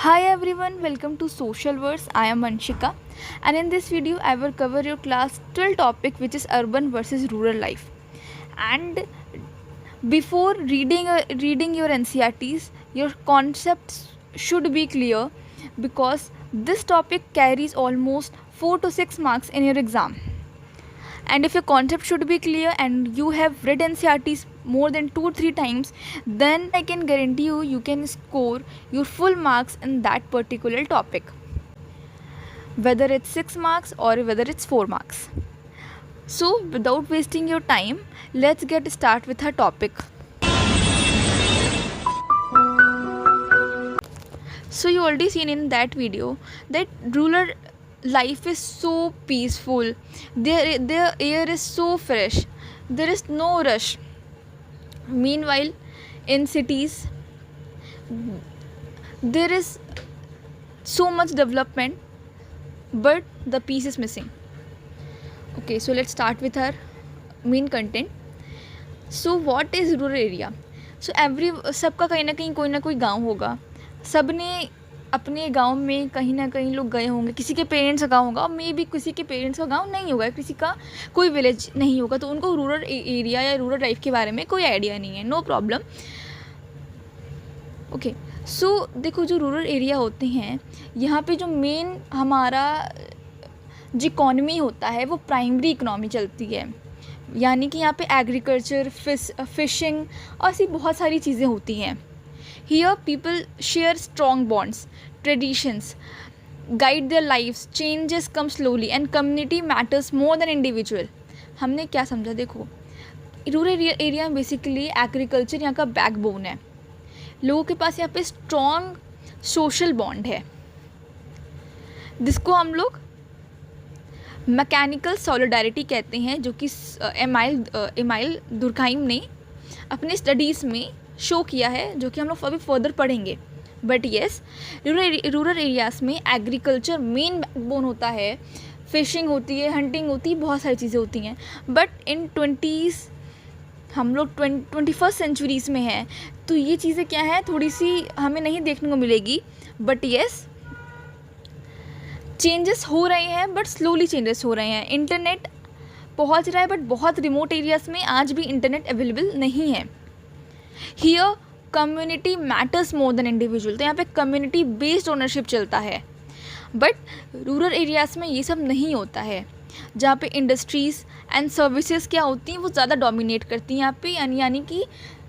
Hi everyone, welcome to Social Verse. I am Anshika, and in this video I will cover your class 12 topic, which is urban versus rural life. And before reading your NCRTs, your concepts should be clear because this topic carries almost 4 to 6 marks in your exam. And if your concept should be clear and you have read NCRTs more than 2-3 times, then I can guarantee you can score your full marks in that particular topic, whether it's 6 marks or whether it's 4 marks. So without wasting your time, let's get start with our topic. So you already seen in that video that rural life is so peaceful. Their air is so fresh. There is no rush. Meanwhile, in cities, there is so much development, but the peace is missing. Okay, so let's start with our main content. So what is rural area? So सबका कहीं ना कहीं कोई ना कोई गांव होगा. सबने अपने गांव में कहीं ना कहीं लोग गए होंगे. किसी के पेरेंट्स का गांव होगा और मे भी किसी के पेरेंट्स का गांव नहीं होगा, किसी का कोई विलेज नहीं होगा, तो उनको रूरल एरिया या रूरल लाइफ के बारे में कोई आइडिया नहीं है. No problem. ओके, सो देखो, जो रूरल एरिया होते हैं, यहाँ पे जो मेन हमारा जो इकॉनमी होता है वो प्राइमरी इकनॉमी चलती है. यानी कि यहाँ पे एग्रीकल्चर, फिशिंग और ऐसी बहुत सारी चीज़ें होती हैं. Here people share strong bonds, traditions, guide their lives, changes come slowly and community matters more than individual. हमने क्या समझा? देखो, रूरल एरिया में बेसिकली एग्रीकल्चर यहाँ का बैकबोन है. लोगों के पास यहाँ पे स्ट्रॉन्ग सोशल बॉन्ड है, जिसको हम लोग मैकेनिकल सॉलिडारिटी कहते हैं, जो कि एमाइल दुर्खाइम ने अपने स्टडीज़ में शो किया है, जो कि हम लोग अभी फर्दर पढ़ेंगे. बट येस, रूरल एरियाज़ में एग्रीकल्चर मेन बैकबोन होता है, फिशिंग होती है, हंटिंग होती है, बहुत सारी चीज़ें होती हैं. बट इन हम लोग 21st सेंचुरीज़ में हैं, तो ये चीज़ें क्या है, थोड़ी सी हमें नहीं देखने को मिलेगी. बट येस, चेंजेस हो रहे हैं, बट स्लोली चेंजेस हो रहे हैं. इंटरनेट पहुंच रहा है, बट बहुत रिमोट एरियाज़ में आज भी इंटरनेट अवेलेबल नहीं है. Here community matters more than individual, तो यहाँ पे कम्युनिटी बेस्ड ओनरशिप चलता है. बट रूरल एरियाज़ में ये सब नहीं होता है, जहाँ पे इंडस्ट्रीज़ एंड सर्विसेज क्या होती हैं वो ज़्यादा डोमिनेट करती हैं यहाँ पे. यानी कि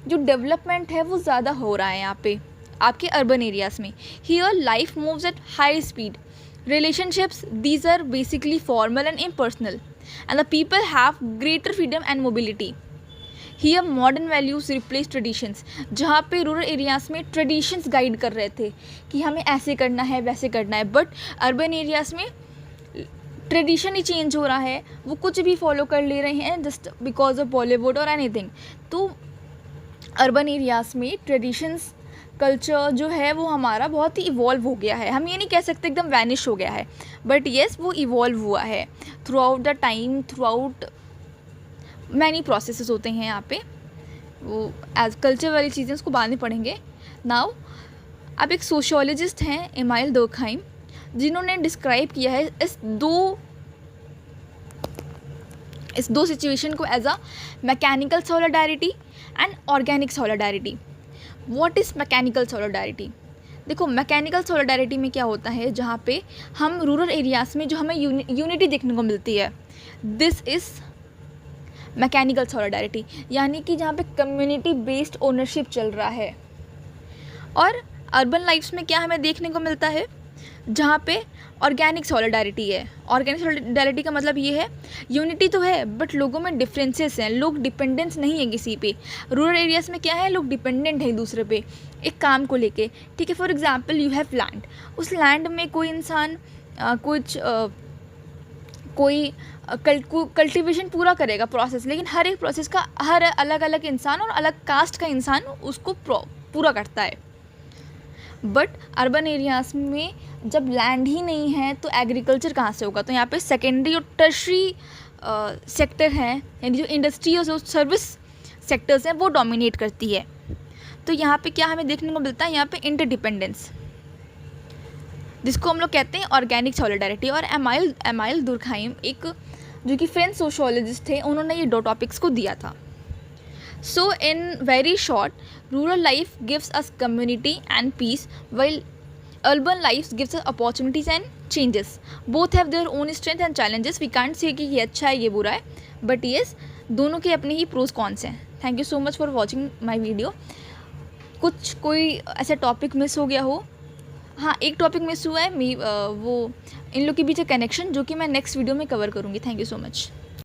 जो डेवलपमेंट है वो ज़्यादा हो रहा है यहाँ पे आपके अर्बन एरियाज़ में. Here life moves at high speed. Relationships, these are basically formal and impersonal, and the people have greater freedom and mobility. Here modern values replace traditions. जहाँ पे रूरल एरियाज़ में ट्रेडिशंस गाइड कर रहे थे कि हमें ऐसे करना है, वैसे करना है, बट अर्बन एरियाज़ में ट्रेडिशन ही चेंज हो रहा है. वो कुछ भी फॉलो कर ले रहे हैं जस्ट बिकॉज ऑफ बॉलीवुड और एनीथिंग. तो अर्बन एरियाज़ में ट्रेडिशंस, कल्चर जो है वो हमारा बहुत ही इवॉल्व हो गया है. हम ये नहीं कह सकते एकदम वैनिश हो गया है, बट येस वो इवॉल्व हुआ है through out the time, through out many processes होते हैं यहाँ पे. वो एज कल्चर वाली चीज़ें उसको बाद में पढ़ेंगे. नाउ अब एक सोशियोलॉजिस्ट हैं एमाइल दुर्खाइम, जिन्होंने डिस्क्राइब किया है इस दो सिचुएशन को as a mechanical solidarity and organic solidarity. What is mechanical solidarity? देखो, मैकेनिकल सॉलिडारिटी में क्या होता है, जहाँ पे हम रूरल एरियाज़ में जो हमें यूनिटी देखने को मिलती है, दिस इज़ मैकेनिकल सॉलिडारिटी. यानी कि जहाँ पे कम्युनिटी बेस्ड ओनरशिप चल रहा है. और अर्बन लाइफ्स में क्या हमें देखने को मिलता है, जहाँ पे ऑर्गेनिक सॉलिडारिटी है. ऑर्गेनिक सॉलिडारिटी का मतलब ये है, यूनिटी तो है बट लोगों में डिफरेंसेस हैं, लोग डिपेंडेंस नहीं है किसी पे. रूरल एरियाज़ में क्या है, लोग डिपेंडेंट है एक दूसरे पे एक काम को लेके. ठीक है, for example you have land. उस लैंड में कोई इंसान कोई कल्टीवेशन पूरा करेगा प्रोसेस, लेकिन हर एक प्रोसेस का हर अलग अलग इंसान और अलग कास्ट का इंसान उसको पूरा करता है. बट अर्बन एरियाज़ में जब लैंड ही नहीं है तो एग्रीकल्चर कहाँ से होगा? तो यहाँ पे सेकेंडरी और टर्शरी सेक्टर है, यानी जो इंडस्ट्री और जो सर्विस सेक्टर्स हैं वो डोमिनेट करती है. तो यहाँ पे क्या हमें देखने को मिलता है, यहाँ पे इंटरडिपेंडेंस. जिसको हम लोग कहते हैं ऑर्गेनिक सॉलिडारिटी। और एमाइल दुर्खाइम एक जो कि फ्रेंच सोशोलॉजिस्ट थे, उन्होंने ये 2 टॉपिक्स को दिया था। So in very short, rural life gives us community and peace while urban life gives us opportunities and changes. Both have their own strength and challenges. We can't say कि ये अच्छा है ये बुरा है, बट येस दोनों के अपने ही प्रोज कॉन्स हैं। Thank you so much for watching my video. कोई ऐसा टॉपिक मिस हो गया हो, हाँ एक टॉपिक मिस हुआ है वो इन लोग के बीच कनेक्शन, जो कि मैं नेक्स्ट वीडियो में कवर करूँगी। Thank you so much.